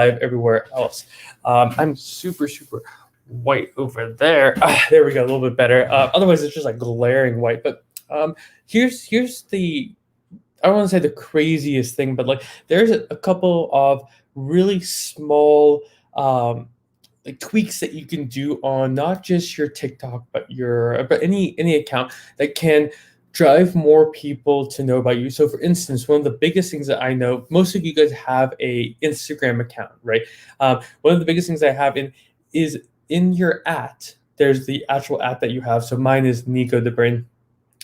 everywhere else. I'm super white over there. There we go, a little bit better. Otherwise, it's just like glaring white. But here's the I don't want to say the craziest thing, but like there's a couple of really small like tweaks that you can do on not just your TikTok, but any account that can drive more people to know about you. So for instance, one of the biggest things that I know, most of you guys have a Instagram account, right? One of the biggest things I have is in your at, there's the actual at that you have. So mine is Nico the Brain.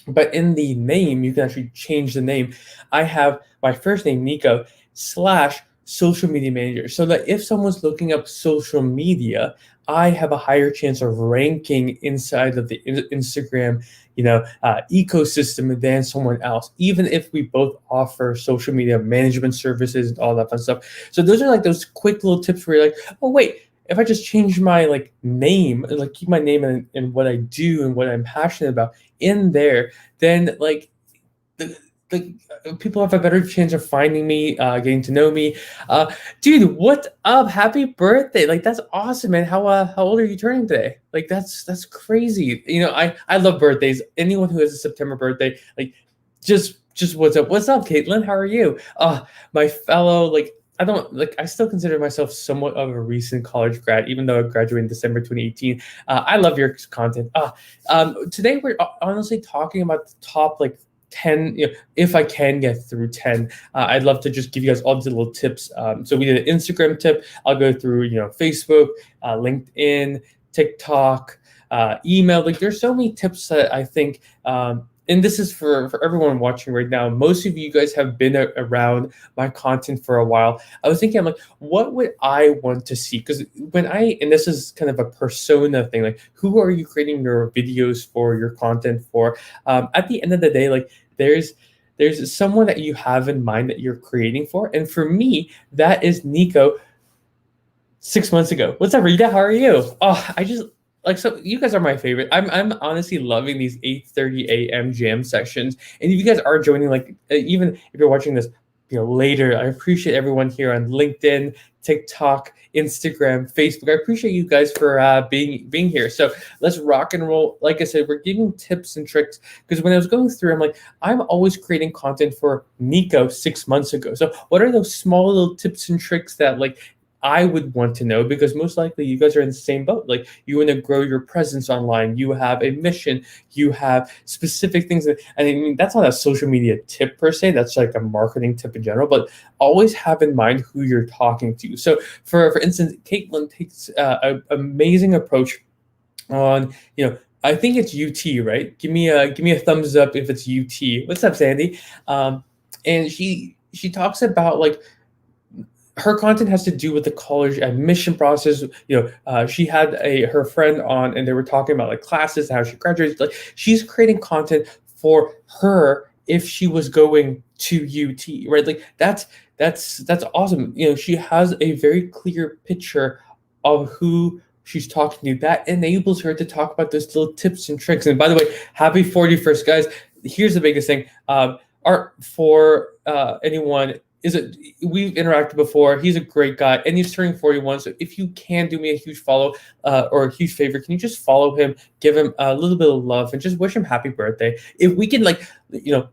But in the name, you can actually change the name. I have my first name, Nico, slash social media manager. So that if someone's looking up social media, I have a higher chance of ranking inside of the Instagram, ecosystem than someone else, even if we both offer social media management services and all that fun stuff. So those are like those quick little tips where you're like, oh wait, if I just change my like name and like keep my name and what I do and what I'm passionate about in there, then like the people have a better chance of finding me, getting to know me. Dude, what up? Happy birthday! Like that's awesome, man. How old are you turning today? Like that's crazy. I love birthdays. Anyone who has a September birthday, like just what's up? What's up, Caitlin? How are you? My fellow like I still consider myself somewhat of a recent college grad, even though I graduated in December 2018. I love your content. Today we're honestly talking about the top like 10, if I can get through 10. I'd love to just give you guys all the little tips. So we did an Instagram tip. I'll go through, Facebook, LinkedIn, TikTok, email. Like there's so many tips that I think, and this is for everyone watching right now. Most of you guys have been around my content for a while. I was thinking, I'm like, what would I want to see? Because and this is kind of a persona thing, like who are you creating your videos for, your content for? At the end of the day, like there's someone that you have in mind that you're creating for. And for me, that is Nico 6 months ago. What's up, Rita? How are you? So you guys are my favorite. I'm honestly loving these 8:30 a.m. jam sessions. And if you guys are joining, like even if you're watching this, later, I appreciate everyone here on LinkedIn, TikTok, Instagram, Facebook. I appreciate you guys for being here. So let's rock and roll. Like I said, we're giving tips and tricks because when I was going through, I'm like, I'm always creating content for Nico 6 months ago. So what are those small little tips and tricks that like I would want to know, because most likely you guys are in the same boat. Like you want to grow your presence online. You have a mission. You have specific things I mean, that's not a social media tip per se. That's like a marketing tip in general, but always have in mind who you're talking to. So for instance, Caitlin takes an amazing approach on, I think it's UT, right? Give me a thumbs up if it's UT. What's up, Sandy? And she talks about like, her content has to do with the college admission process. She had her friend on, and they were talking about like classes, how she graduated. Like she's creating content for her if she was going to UT, right? Like that's awesome. She has a very clear picture of who she's talking to. That enables her to talk about those little tips and tricks. And by the way, happy 41st, guys. Here's the biggest thing. Art for anyone. We've interacted before. He's a great guy, and he's turning 41. So if you can do me a huge follow or a huge favor, can you just follow him, give him a little bit of love, and just wish him happy birthday? If we can,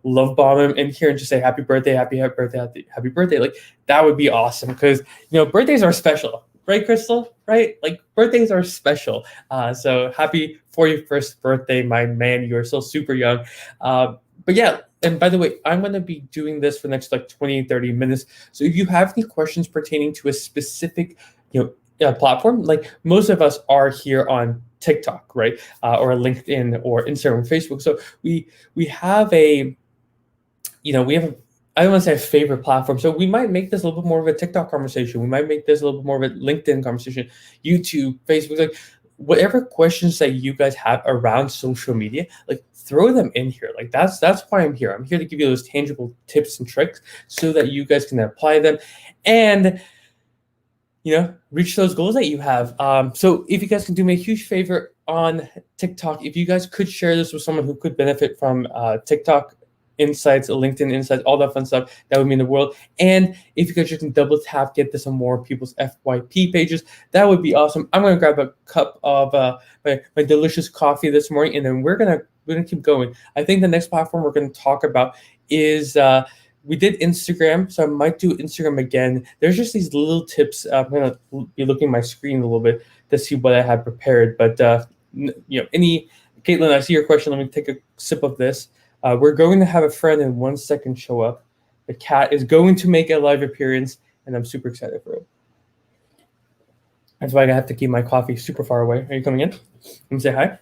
love bomb him and here and just say happy birthday, happy birthday, happy birthday, like that would be awesome. Because birthdays are special, right, Crystal? Right? Like birthdays are special. So happy 41st birthday, my man. You are still super young. But yeah. And by the way, I'm going to be doing this for the next like 20, 30 minutes. So if you have any questions pertaining to a specific, platform, like most of us are here on TikTok, right? Or LinkedIn or Instagram, Facebook. So we have I don't want to say a favorite platform. So we might make this a little bit more of a TikTok conversation. We might make this a little bit more of a LinkedIn conversation, YouTube, Facebook, like whatever questions that you guys have around social media, like throw them in here. Like that's why I'm here. I'm here to give you those tangible tips and tricks so that you guys can apply them and reach those goals that you have. So if you guys can do me a huge favor on TikTok, if you guys could share this with someone who could benefit from TikTok, insights, LinkedIn insights, all that fun stuff. That would mean the world. And if you could just double tap, get this on more people's FYP pages, that would be awesome. I'm gonna grab a cup of my delicious coffee this morning, and then we're gonna keep going. I think the next platform we're gonna talk about is we did Instagram, so I might do Instagram again. There's just these little tips. I'm gonna be looking at my screen a little bit to see what I have prepared. But any Caitlin, I see your question. Let me take a sip of this. We're going to have a friend in 1 second show up. The cat is going to make a live appearance, and I'm super excited for it. That's why I have to keep my coffee super far away. Are you coming in? Let me say hi.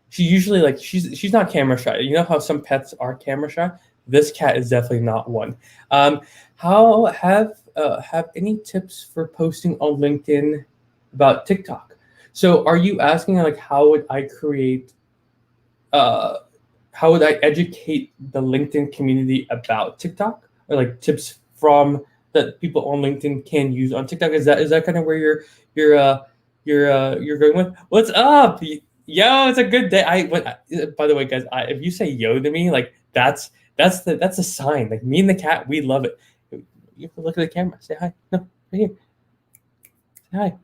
She usually she's not camera shy. You know how some pets are camera shy? This cat is definitely not one. How have any tips for posting on LinkedIn about TikTok? So are you asking how would I create how would I educate the LinkedIn community about TikTok, or tips from that people on LinkedIn can use on TikTok? Is that kind of where you're going with? What's up? Yo, it's a good day. By the way, guys, if you say yo to me, that's a sign. Me and the cat, we love it. You have to look at the camera. Say hi. No, right here. Say hi.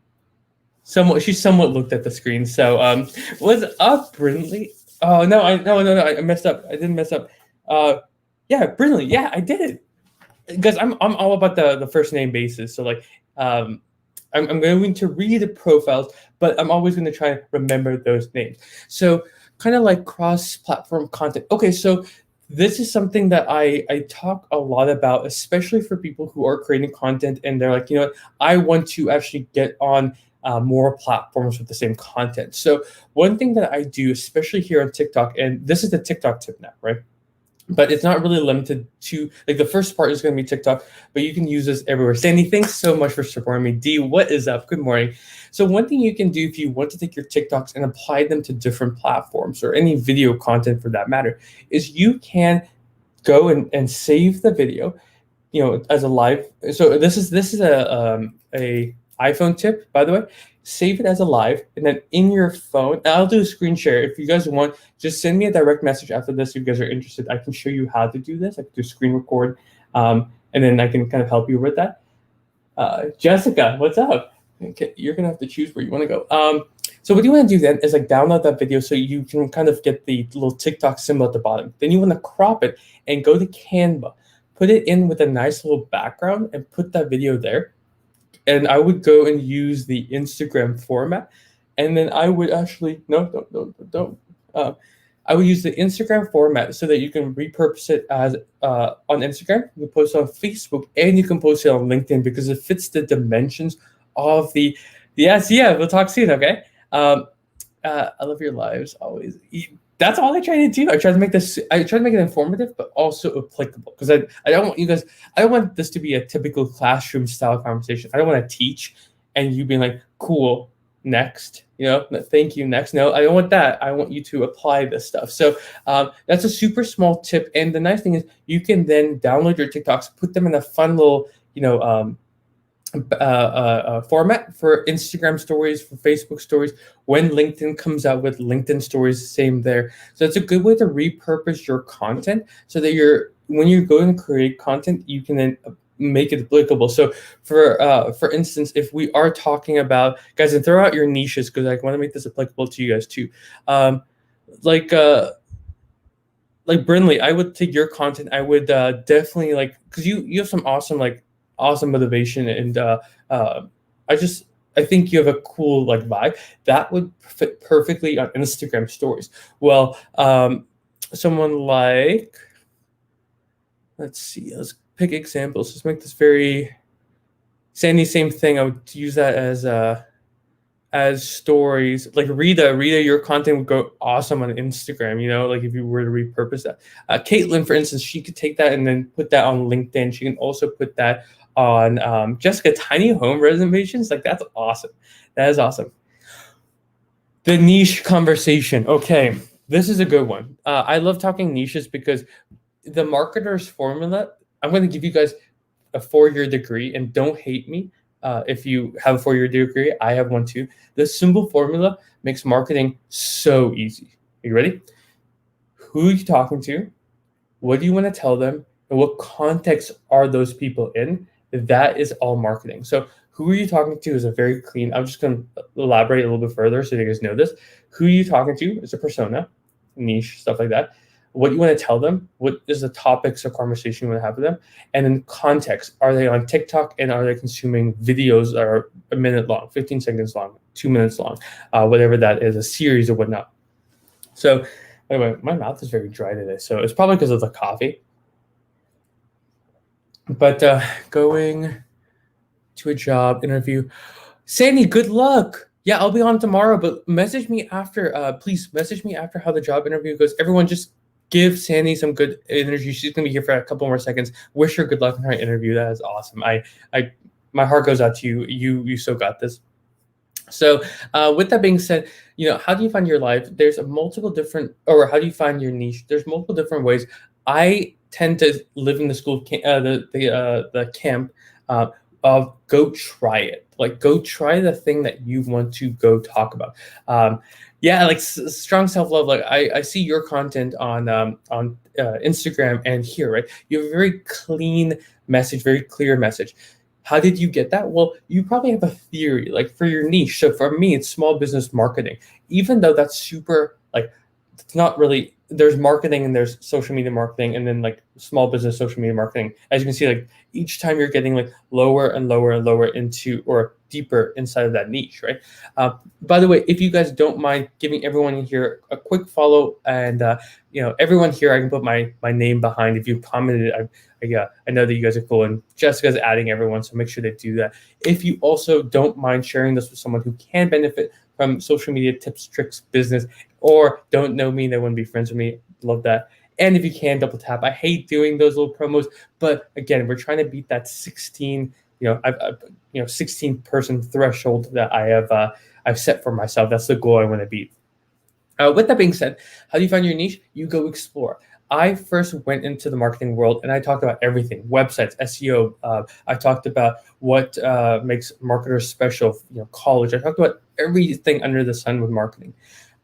She somewhat looked at the screen. So what's up, Brindley? Oh no, I messed up. I didn't mess up. Yeah, Brindley. Yeah, I did it. Because I'm all about the first name basis. So I'm going to read the profiles, but I'm always going to try and remember those names. So kind of like cross-platform content. Okay, so this is something that I talk a lot about, especially for people who are creating content and they're like, I want to actually get on more platforms with the same content. So one thing that I do, especially here on TikTok, and this is the TikTok tip now, right? But it's not really limited to the first part is going to be TikTok, but you can use this everywhere. Sandy, thanks so much for supporting me. D, what is up? Good morning. So one thing you can do if you want to take your TikToks and apply them to different platforms or any video content for that matter, is you can go and save the video, as a live. So this is a iPhone tip, by the way. Save it as a live, and then in your phone, I'll do a screen share. If you guys want, just send me a direct message after this if you guys are interested. I can show you how to do this. I can do screen record, and then I can kind of help you with that. Jessica, what's up? Okay, you're going to have to choose where you want to go. So what you want to do then is download that video so you can kind of get the little TikTok symbol at the bottom. Then you want to crop it and go to Canva. Put it in with a nice little background and put that video there. And I would go and use the Instagram format, and then I would actually don't. I would use the Instagram format so that you can repurpose it as on Instagram. You can post it on Facebook, and you can post it on LinkedIn because it fits the dimensions of the. Yes, yeah. We'll talk soon. Okay. I love your lives always. That's all I try to do. I try to make it informative, but also applicable. Because I don't want you guys. I don't want this to be a typical classroom style conversation. I don't want to teach, and you being like, "Cool, next," "Thank you, next." No, I don't want that. I want you to apply this stuff. So that's a super small tip. And the nice thing is, you can then download your TikToks, put them in a fun little, format for Instagram stories, for Facebook stories. When LinkedIn comes out with LinkedIn stories, same there. So it's a good way to repurpose your content so that when you're going to create content, you can then make it applicable. So for instance, if we are talking about, guys, and throw out your niches because I want to make this applicable to you guys too. Like Brindley, I would take your content. I would definitely because you have some awesome motivation, and I think you have a cool vibe that would fit perfectly on Instagram stories. Well, someone let's see, let's pick examples. Let's make this very Sandy. Same thing. I would use that as stories. Rita, your content would go awesome on Instagram. If you were to repurpose that. Caitlin, for instance, she could take that and then put that on LinkedIn. She can also put that on Jessica, tiny home reservations. That's awesome. That is awesome. The niche conversation. Okay, this is a good one. I love talking niches because the marketer's formula. I'm going to give you guys a 4-year degree, and don't hate me if you have a 4-year degree. I have one too. The simple formula makes marketing so easy. Are you ready? Who are you talking to? What do you want to tell them? And what context are those people in? That is all marketing. So who are you talking to is a very clean. I'm just going to elaborate a little bit further so you guys know this. Who you talking to is a persona, niche, stuff like that. What you want to tell them, what is the topics of conversation you want to have with them, and then context. Are they on TikTok and are they consuming videos that are a minute long, 15 seconds long, 2 minutes long, whatever that is, a series or whatnot. So, by the way, my mouth is very dry today, so it's probably because of the coffee. But going to a job interview, Sandy, good luck. Yeah, I'll be on tomorrow, but message me after. Please message me after how the job interview goes. Everyone, just give Sandy some good energy. She's gonna be here for a couple more seconds. Wish her good luck in her interview. That is awesome. My heart goes out to you. You so got this. So, with that being said, how do you find your life? There's a multiple different, or how do you find your niche? There's multiple different ways. I tend to live in the school, the camp of go try it. Like, go try the thing that you want to go talk about. Yeah, like strong self love. Like I see your content on Instagram and here, right? You have a very clean message, very clear message. How did you get that? Well, you probably have a theory, like for your niche. So for me, it's small business marketing. Even though that's super, like, it's not really, there's marketing and there's social media marketing and then like small business social media marketing. As you can see, like each time you're getting like lower and lower and lower into, or deeper inside of that niche, right? By the way, if you guys don't mind giving everyone in here a quick follow, and everyone here, I can put my name behind. If you commented, I know that you guys are cool, and Jessica's adding everyone, so make sure they do that. If you also don't mind sharing this with someone who can benefit from social media tips, tricks, business, or don't know me, they wouldn't be friends with me, love that. And if you can, double tap. I hate doing those little promos, but again, we're trying to beat that 16, 16 person threshold that I've set for myself. That's the goal I want to beat. With that being said, how do you find your niche? You go explore. I first went into the marketing world and I talked about everything: websites, SEO. I talked about what makes marketers special. College. I talked about everything under the sun with marketing.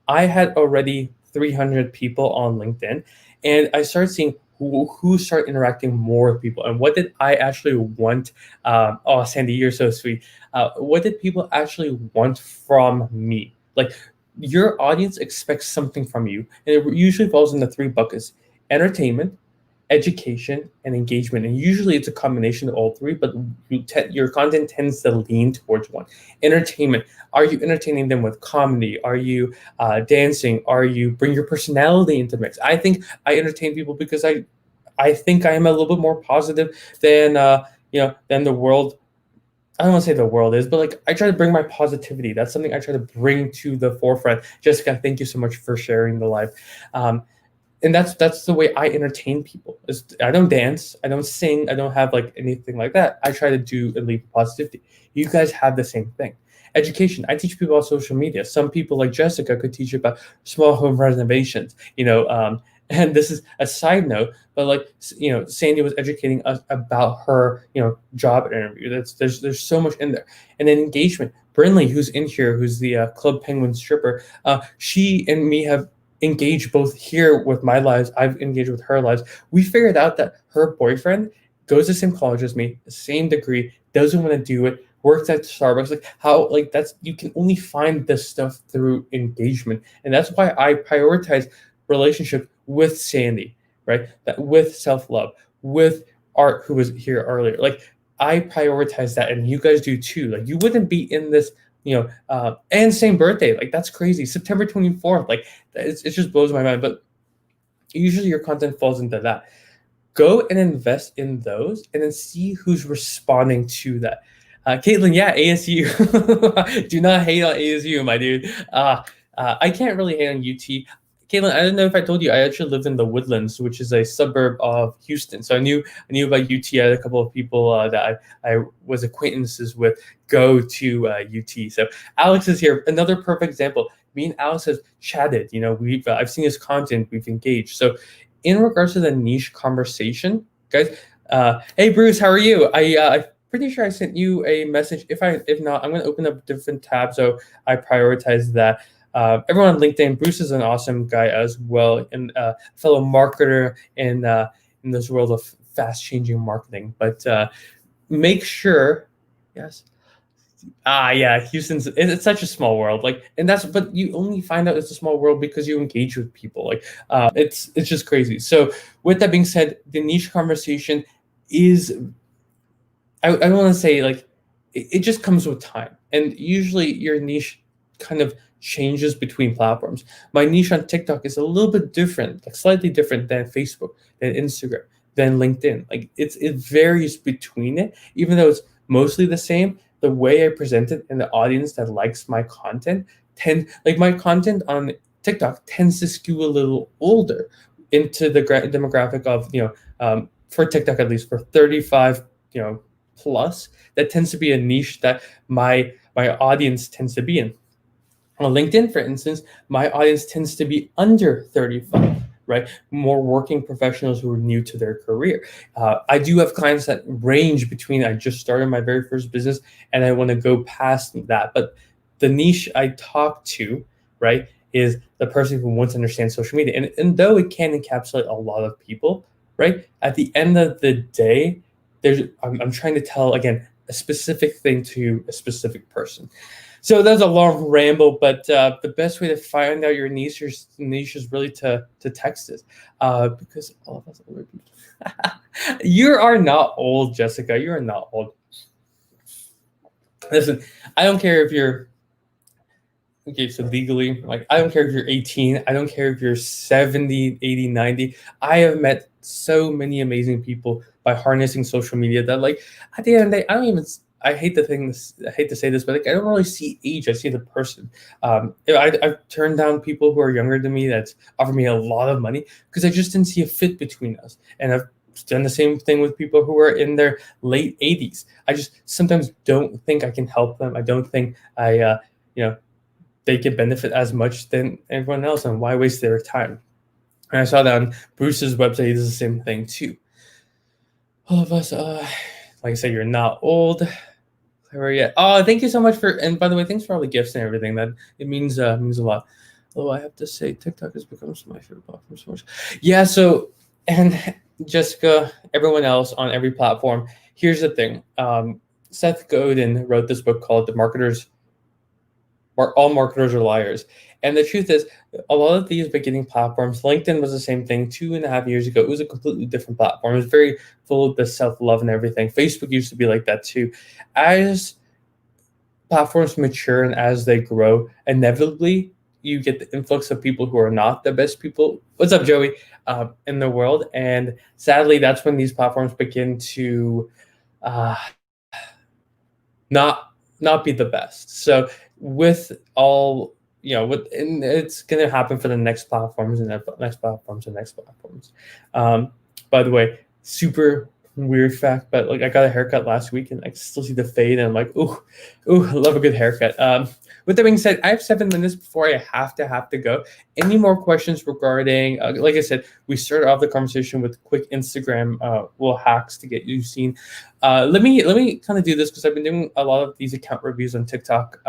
I had already 300 people on LinkedIn, and I started seeing who started interacting more with people, and what did I actually want. Oh, Sandy, you're so sweet. What did people actually want from me? Like, your audience expects something from you, and it usually falls into three buckets: entertainment, education, and engagement. And usually it's a combination of all three, but your content tends to lean towards one. Entertainment. Are you entertaining them with comedy? Are you dancing? Are you bring your personality into the mix? I think I entertain people because I think I am a little bit more positive than than the world. I don't want to say the world is, but like I try to bring my positivity. That's something I try to bring to the forefront. Jessica, thank you so much for sharing the live. And that's the way I entertain people. I don't dance, I don't sing, I don't have like anything like that. I try to do and leave positivity. You guys have the same thing. Education. I teach people about social media. Some people like Jessica could teach you about small home renovations. And this is a side note, but like Sandy was educating us about her job interview. There's so much in there. And then engagement. Brinley, who's in here, who's the Club Penguin stripper, she and me have engaged both here with my lives. I've engaged with her lives. We figured out that her boyfriend goes to the same college as me, the same degree, doesn't want to do it, works at Starbucks. Like how, like that's, you can only find this stuff through engagement. And that's why I prioritize relationship with Sandy, right? That with self-love, with Art, who was here earlier. Like I prioritize that, and you guys do too. Like you wouldn't be in this, and same birthday. Like that's crazy. September 24th. Like it just blows my mind. But usually your content falls into that. Go and invest in those, and then see who's responding to that. Caitlin, yeah, ASU. Do not hate on ASU, my dude. I can't really hate on UT. Caitlin, I don't know if I told you, I actually lived in the Woodlands, which is a suburb of Houston. So I knew about UT. I had a couple of people that I was acquaintances with go to UT. So Alex is here. Another perfect example. Me and Alex has chatted. I've seen his content. We've engaged. So in regards to the niche conversation, guys. Hey Bruce, how are you? I'm pretty sure I sent you a message. If not, I'm going to open up a different tab so I prioritize that. everyone on LinkedIn. Bruce is an awesome guy as well, and a fellow marketer in this world of fast changing marketing. But make sure, yes. Yeah, Houston's it's such a small world. But you only find out it's a small world because you engage with people. It's just crazy. So with that being said, the niche conversation is I don't want to say it just comes with time, and usually your niche kind of changes between platforms. My niche on TikTok is a little bit different, like slightly different than Facebook, than Instagram, than LinkedIn. It varies between it, even though it's mostly the same. The way I present it and the audience that likes my content my content on TikTok tends to skew a little older into the demographic of for TikTok at least for 35 plus. That tends to be a niche that my audience tends to be in. On LinkedIn, for instance, my audience tends to be under 35, right? More working professionals who are new to their career. I do have clients that range between I just started my very first business and I want to go past that. But the niche I talk to, right, is the person who wants to understand social media. And though it can encapsulate a lot of people, right, at the end of the day, I'm trying to tell, again, a specific thing to a specific person. So that's a long ramble, but the best way to find out your niche is really to text us, because all of us older people. You are not old, Jessica. You are not old. Listen, I don't care if you're okay, so legally, I don't care if you're 18. I don't care if you're 70, 80, 90. I have met so many amazing people by harnessing social media that at the end of the day, I hate to say this, but I don't really see age. I see the person. I've turned down people who are younger than me that's offered me a lot of money because I just didn't see a fit between us. And I've done the same thing with people who are in their late 80s. I just sometimes don't think I can help them. I don't think they can benefit as much than everyone else, and why waste their time? And I saw that on Bruce's website. He does the same thing too. All of us, like I said, you're not old. Yeah. Oh, thank you so much and by the way, thanks for all the gifts and everything. That it means a lot. Oh, I have to say, TikTok has become my favorite platform so much. Yeah. So, and Jessica, everyone else on every platform. Here's the thing. Seth Godin wrote this book called All Marketers Are Liars. And the truth is, a lot of these beginning platforms, LinkedIn was the same thing 2.5 years ago. It was a completely different platform. It was very full of the self-love and everything. Facebook used to be like that too. As platforms mature and as they grow, inevitably you get the influx of people who are not the best people. What's up, Joey? In the world. And sadly, that's when these platforms begin to not be the best. So with all and it's going to happen for the next platforms and next platforms and next platforms. By the way, super weird fact, but I got a haircut last week and I still see the fade and I'm like, ooh, I love a good haircut. With that being said, I have 7 minutes before I have to go. Any more questions regarding, like I said, we started off the conversation with quick Instagram little hacks to get you seen. Let me kind of do this because I've been doing a lot of these account reviews on TikTok,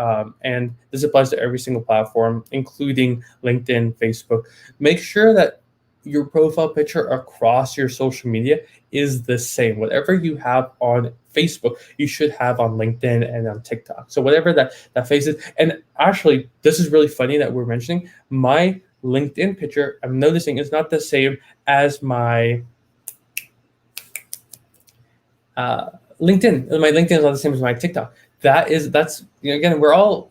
and this applies to every single platform, including LinkedIn, Facebook. Make sure that your profile picture across your social media is the same. Whatever you have on Facebook, you should have on LinkedIn and on TikTok. So whatever that face is. And actually, this is really funny that we're mentioning my LinkedIn picture. I'm noticing is not the same as my LinkedIn. My LinkedIn is not the same as my TikTok. That's again, we're all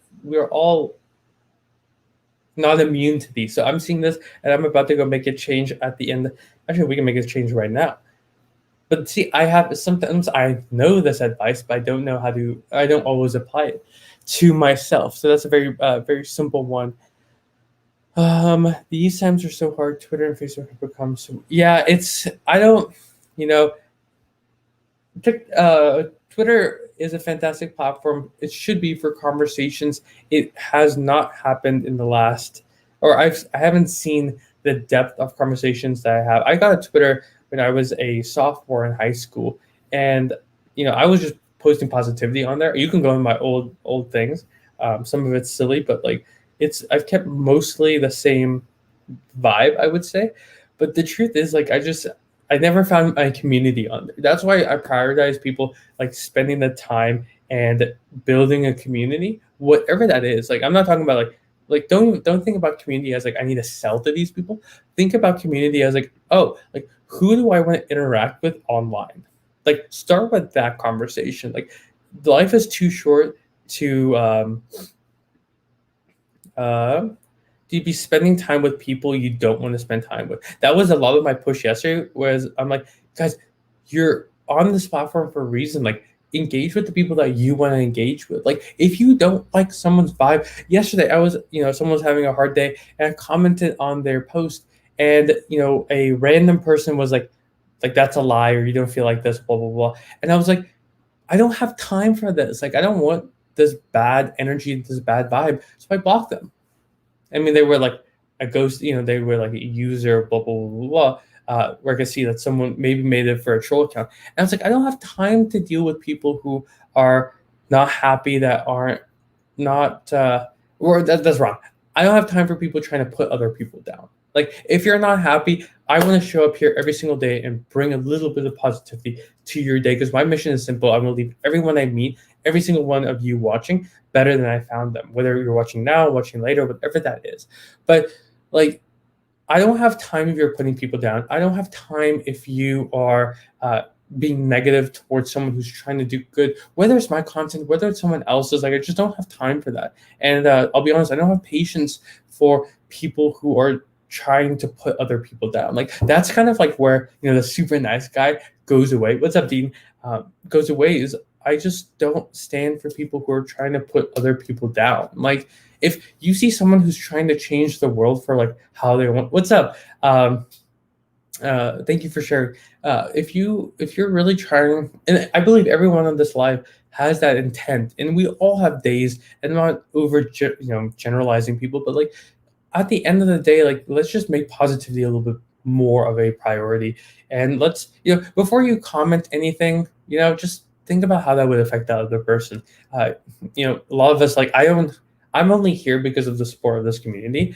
not immune to these. So I'm seeing this and I'm about to go make a change at the end. Actually, we can make a change right now. But see, sometimes I know this advice, but I don't always apply it to myself. So that's a very, very simple one. These times are so hard. Twitter and Facebook have become so, Twitter is a fantastic platform. It should be for conversations. It has not happened in the last, or I haven't seen the depth of conversations that I have. I got a Twitter when I was a sophomore in high school, and I was just posting positivity on there. You can go in my old things. Some of it's silly, but I've kept mostly the same vibe, I would say. But the truth is, like, I never found my community on there. That's why I prioritize people like spending the time and building a community, whatever that is. Like, I'm not talking about like don't think about community as like I need to sell to these people. Think about community as like, oh, like who do I want to interact with online? Like, start with that conversation. Like, life is too short to uh, to be spending time with people you don't want to spend time with. That was a lot of my push yesterday. Whereas I'm like, guys, you're on this platform for a reason. Like, engage with the people that you want to engage with. Like, if you don't like someone's vibe, yesterday I was, someone was having a hard day, and I commented on their post, and a random person was like that's a lie, or you don't feel like this, blah blah blah. And I was like, I don't have time for this. Like, I don't want this bad energy, this bad vibe. So I blocked them. I mean, they were like a ghost, they were like a user, blah, blah, blah, blah, where I could see that someone maybe made it for a troll account. And I was like, I don't have time to deal with people who are not happy, that aren't not, or that's wrong. I don't have time for people trying to put other people down. Like, if you're not happy, I want to show up here every single day and bring a little bit of positivity to your day, because my mission is simple. I want to leave everyone I meet, every single one of you watching, better than I found them, whether you're watching now, watching later, whatever that is. But like, I don't have time if you're putting people down. I don't have time if you are being negative towards someone who's trying to do good, whether it's my content, whether it's someone else's. Like, I just don't have time for that. And I'll be honest, I don't have patience for people who are trying to put other people down. Like, that's kind of like where, the super nice guy goes away. What's up, Dean? Goes away is, I just don't stand for people who are trying to put other people down. Like, if you see someone who's trying to change the world for like how they want, what's up? Thank you for sharing. If you're really trying, and I believe everyone on this live has that intent, and we all have days, and I'm not over generalizing people, but like, at the end of the day, like, let's just make positivity a little bit more of a priority. And let's, before you comment anything, just think about how that would affect that other person. A lot of us, like, I'm only here because of the support of this community.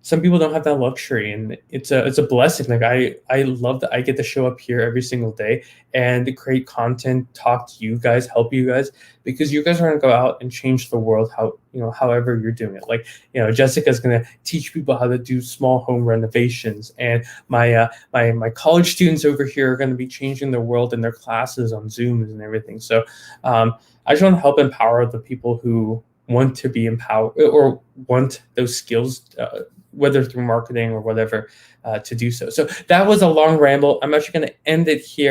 Some people don't have that luxury, and it's a blessing. Like, I love that I get to show up here every single day and create content, talk to you guys, help you guys, because you guys are gonna go out and change the world however you're doing it. Like, Jessica's gonna teach people how to do small home renovations, and my college students over here are gonna be changing the world in their classes on Zooms and everything. So I just want to help empower the people who want to be empowered or want those skills, whether through marketing or whatever, to do so. So that was a long ramble. I'm actually going to end it here.